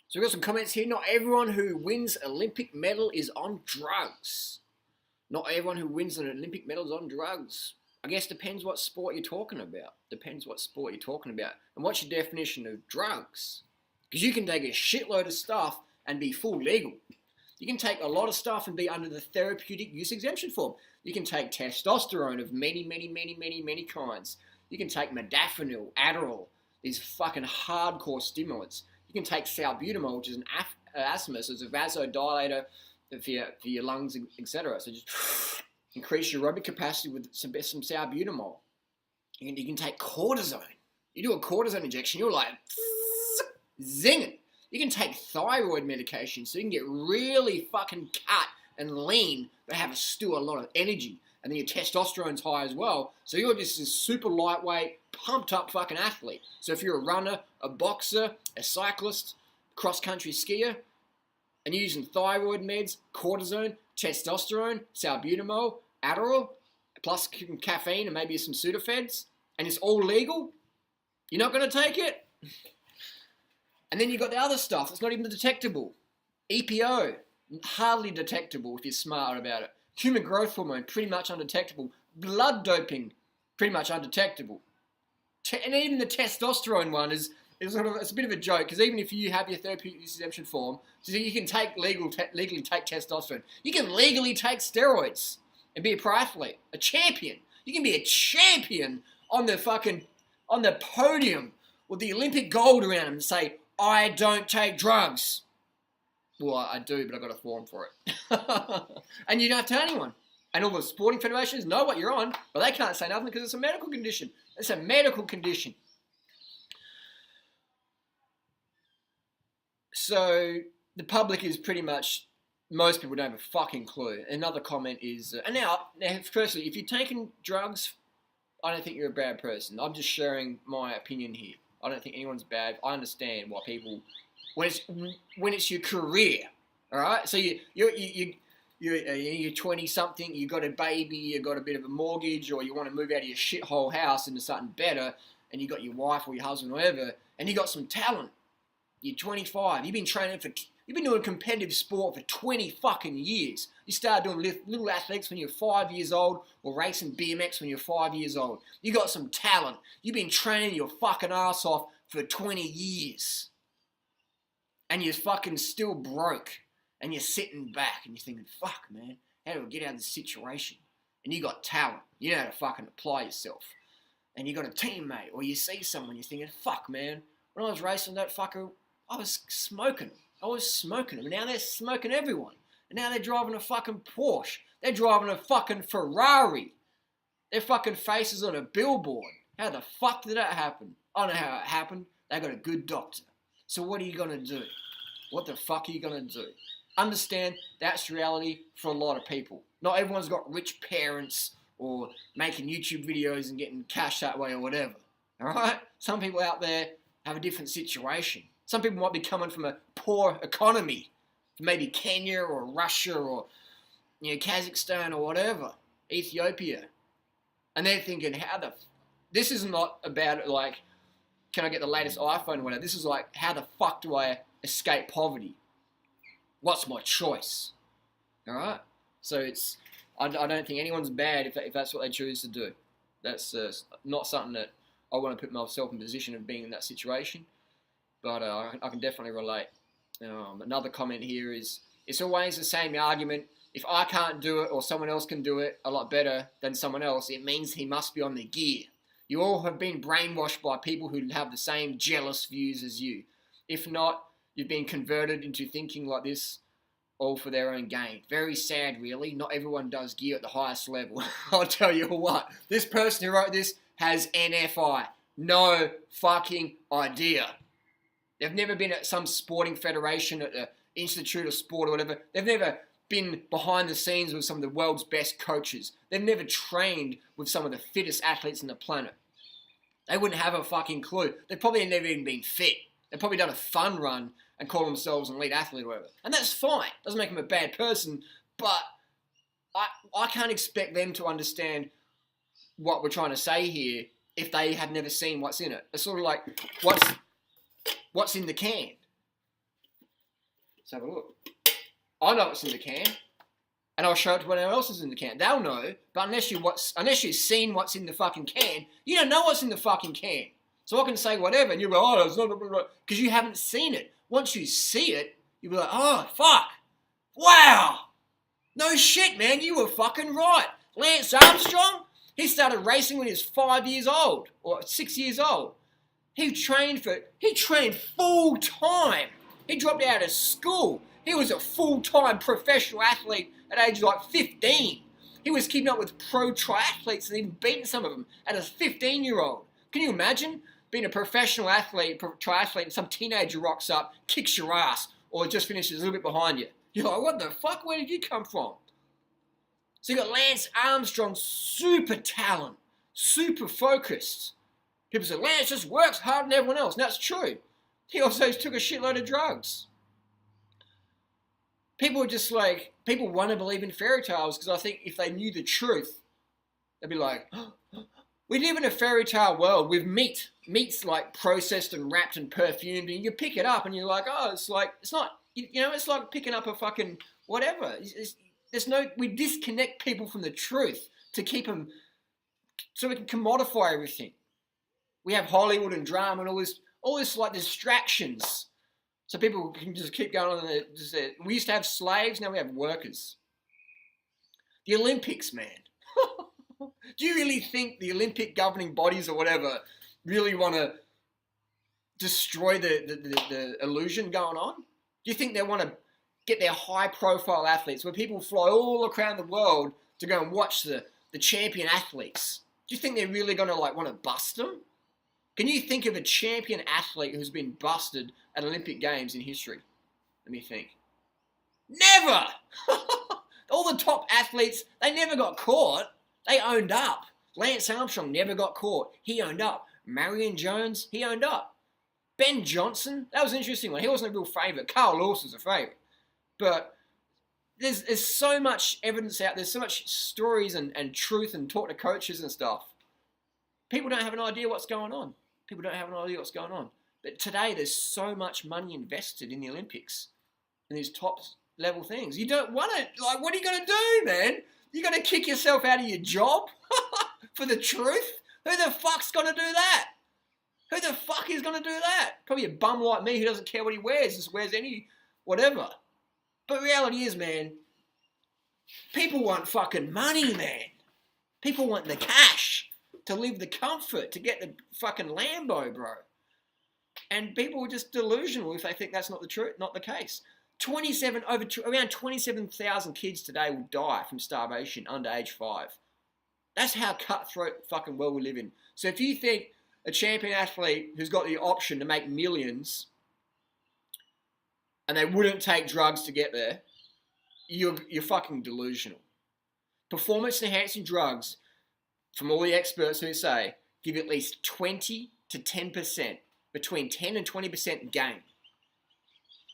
So we've got some comments here. Not everyone who wins Olympic medal is on drugs. Not everyone who wins an Olympic medal is on drugs. I guess depends what sport you're talking about. Depends what sport you're talking about. And what's your definition of drugs? Because you can take a shitload of stuff and be full legal. You can take a lot of stuff and be under the therapeutic use exemption form. You can take testosterone of many kinds. You can take modafinil, Adderall, these fucking hardcore stimulants. You can take salbutamol, which is an asthma, so it's a vasodilator for your lungs, etc. So just increase your aerobic capacity with some salbutamol. And you can take cortisone. You do a cortisone injection, you're like, zinging. You can take thyroid medication so you can get really fucking cut and lean, but have still a lot of energy. And then your testosterone's high as well. So you're just this super lightweight, pumped up fucking athlete. So if you're a runner, a boxer, a cyclist, cross-country skier, and you're using thyroid meds, cortisone, testosterone, salbutamol, Adderall, plus caffeine and maybe some Sudafeds, and it's all legal, you're not going to take it? And then you've got the other stuff that's not even detectable. EPO, hardly detectable if you're smart about it. Human growth hormone, pretty much undetectable. Blood doping, pretty much undetectable. And even the testosterone one is sort of, it's a bit of a joke, because even if you have your therapeutic use exemption form, so you can take legally take testosterone. You can legally take steroids and be a pro athlete, a champion. You can be a champion on the podium with the Olympic gold around him and say, I don't take drugs. Well, I do, but I've got a form for it. And you don't tell anyone. And all the sporting federations know what you're on, but they can't say nothing because it's a medical condition. It's a medical condition. So the public is pretty much, most people don't have a fucking clue. Another comment is, and now, firstly, if you're taking drugs, I don't think you're a bad person. I'm just sharing my opinion here. I don't think anyone's bad. I understand why people, when it's your career, all right. So you're 20 something, you got a baby, you got a bit of a mortgage, or you want to move out of your shithole house into something better, and you got your wife or your husband or whatever, and you got some talent. You're 25. You've been doing competitive sport for 20 fucking years. You started doing little athletics when you're 5 years old, or racing BMX when you're 5 years old. You got some talent. You've been training your fucking ass off for 20 years. And you're fucking still broke. And you're sitting back and you're thinking, fuck, man, how do I get out of this situation? And you got talent. You know how to fucking apply yourself. And you got a teammate, or you see someone, you're thinking, fuck, man, when I was racing that fucker, I was smoking them. And now they're smoking everyone. And now they're driving a fucking Porsche. They're driving a fucking Ferrari. Their fucking faces on a billboard. How the fuck did that happen? I know how it happened. They got a good doctor. So what are you going to do? What the fuck are you going to do? Understand that's reality for a lot of people. Not everyone's got rich parents or making YouTube videos and getting cash that way or whatever. Alright? Some people out there have a different situation. Some people might be coming from a poor economy, maybe Kenya or Russia or Kazakhstan or whatever, Ethiopia. And they're thinking, this is not about like, can I get the latest iPhone or whatever. This is like, how the fuck do I escape poverty? What's my choice? Alright? So I don't think anyone's bad if that's what they choose to do. That's not something that I want to put myself in a position of being in that situation. But I can definitely relate. Another comment here is, it's always the same argument. If I can't do it or someone else can do it a lot better than someone else, it means he must be on the gear. You all have been brainwashed by people who have the same jealous views as you. If not, you've been converted into thinking like this, all for their own gain. Very sad, really. Not everyone does gear at the highest level. I'll tell you what. This person who wrote this has NFI. No fucking idea. They've never been at some sporting federation, at the Institute of Sport or whatever. They've never been behind the scenes with some of the world's best coaches. They've never trained with some of the fittest athletes on the planet. They wouldn't have a fucking clue. They've probably never even been fit. They've probably done a fun run and call themselves an elite athlete or whatever. And that's fine. Doesn't make them a bad person, but I can't expect them to understand what we're trying to say here if they have never seen what's in it. It's sort of like, what's in the can? Let's have a look. I know what's in the can. And I'll show it to anyone else is in the can. They'll know, but unless you've seen what's in the fucking can, you don't know what's in the fucking can. So I can say whatever, and you'll go, oh, it's not, because you haven't seen it. Once you see it, you'll be like, oh, fuck. Wow. No shit, man, you were fucking right. Lance Armstrong, he started racing when he was 5 years old, or 6 years old. He trained full time. He dropped out of school. He was a full-time professional athlete at age like 15. He was keeping up with pro triathletes and even beating some of them at a 15-year-old. Can you imagine being a professional athlete, triathlete, and some teenager rocks up, kicks your ass, or just finishes a little bit behind you? You're like, what the fuck? Where did you come from? So you got Lance Armstrong, super talent, super focused. People say, Lance just works harder than everyone else. And that's true. He also took a shitload of drugs. People are just like, people want to believe in fairy tales because I think if they knew the truth, they'd be like, oh, we live in a fairy tale world with meat. Meat's like processed and wrapped and perfumed, and you pick it up and you're like, oh, it's like, it's not, you know, it's like picking up a fucking whatever. We disconnect people from the truth to keep them, so we can commodify everything. We have Hollywood and drama and all this like distractions. So people can just keep going on. We used to have slaves, now we have workers. The Olympics, man. Do you really think the Olympic governing bodies or whatever really want to destroy the illusion going on? Do you think they want to get their high-profile athletes where people fly all around the world to go and watch the champion athletes? Do you think they're really going to like want to bust them? Can you think of a champion athlete who's been busted at Olympic Games in history? Let me think. Never! All the top athletes, they never got caught. They owned up. Lance Armstrong never got caught. He owned up. Marion Jones, he owned up. Ben Johnson, that was an interesting one. He wasn't a real favourite. Carl Lewis was a favourite. But there's so much evidence out there, so much stories and truth and talk to coaches and stuff. People don't have an idea what's going on. People don't have an idea what's going on. But today there's so much money invested in the Olympics and these top level things. You don't want it. Like, what are you going to do, man? You going to kick yourself out of your job for the truth? Who the fuck's going to do that? Who the fuck is going to do that? Probably a bum like me who doesn't care what he wears, just wears any whatever. But reality is, man, people want fucking money, man. People want the cash to live the comfort, to get the fucking Lambo, bro. And people are just delusional if they think that's not the truth, not the case. Around 27,000 kids today will die from starvation under age 5. That's how cutthroat fucking world we live in. So if you think a champion athlete who's got the option to make millions and they wouldn't take drugs to get there, you're fucking delusional. Performance enhancing drugs, from all the experts who say, give at least 20 to 10%, between 10 and 20% gain.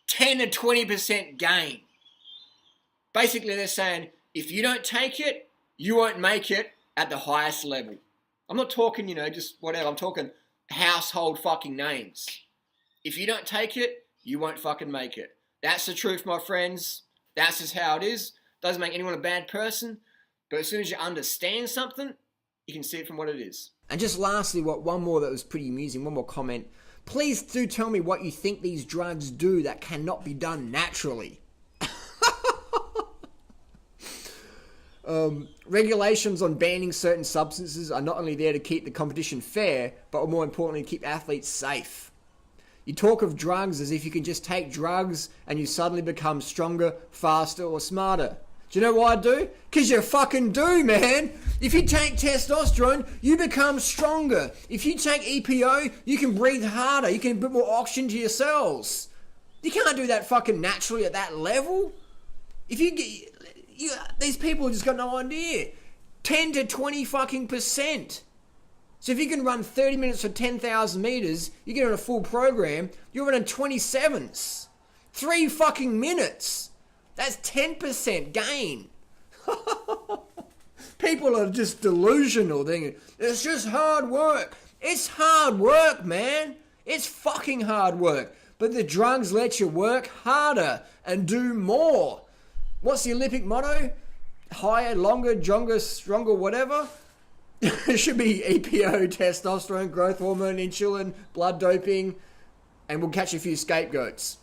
10 and 20% gain. Basically, they're saying, if you don't take it, you won't make it at the highest level. I'm not talking, just whatever. I'm talking household fucking names. If you don't take it, you won't fucking make it. That's the truth, my friends. That's just how it is. Doesn't make anyone a bad person. But as soon as you understand something, you can see it from what it is. And just lastly, one more that was pretty amusing, one more comment. Please do tell me what you think these drugs do that cannot be done naturally. Regulations on banning certain substances are not only there to keep the competition fair, but more importantly, keep athletes safe. You talk of drugs as if you can just take drugs and you suddenly become stronger, faster, or smarter. Do you know why I do? Because you fucking do, man. If you take testosterone, you become stronger. If you take EPO, you can breathe harder. You can put more oxygen to your cells. You can't do that fucking naturally at that level. If these people have just got no idea. 10 to 20 fucking %. So if you can run 30 minutes for 10,000 meters, you get on a full program, you're running 27s. 3 fucking minutes. That's 10% gain. People are just delusional thinking, it's just hard work. It's hard work, man. It's fucking hard work. but the drugs let you work harder and do more. What's the Olympic motto? Higher, longer, stronger, whatever. It should be EPO, testosterone, growth hormone, insulin, blood doping, and we'll catch a few scapegoats.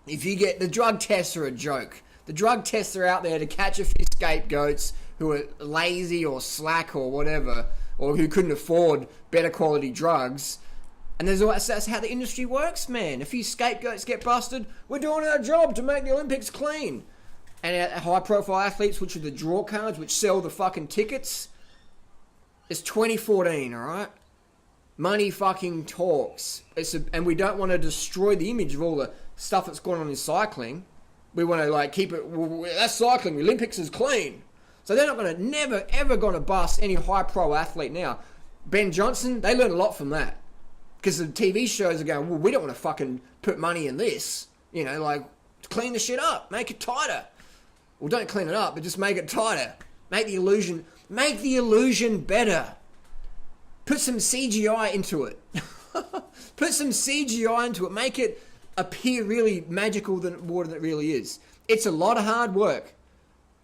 If you get the drug tests are a joke. The drug tests are out there to catch a few scapegoats who are lazy or slack or whatever, or who couldn't afford better quality drugs. And that's how the industry works, man. A few scapegoats get busted. We're doing our job to make the Olympics clean. And our high-profile athletes, which are the draw cards, which sell the fucking tickets, it's 2014, all right? Money fucking talks. And we don't want to destroy the image of all the stuff that's going on in cycling. We want to keep it. That's cycling. The Olympics is clean, so they're not going to, never ever going to bust any high pro athlete now. Ben Johnson, they learned a lot from that because the TV shows are going, well, we don't want to fucking put money in this. Clean the shit up, make it tighter. Well, don't clean it up, but just make it tighter. Make the illusion better. Put some CGI into it. Make it appear really magical more than it really is. It's a lot of hard work.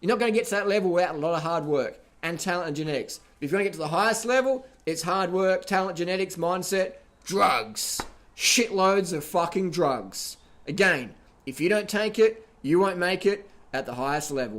You're not going to get to that level without a lot of hard work and talent and genetics. If you want to get to the highest level, it's hard work, talent, genetics, mindset, drugs. Shitloads of fucking drugs. Again, if you don't take it, you won't make it at the highest level.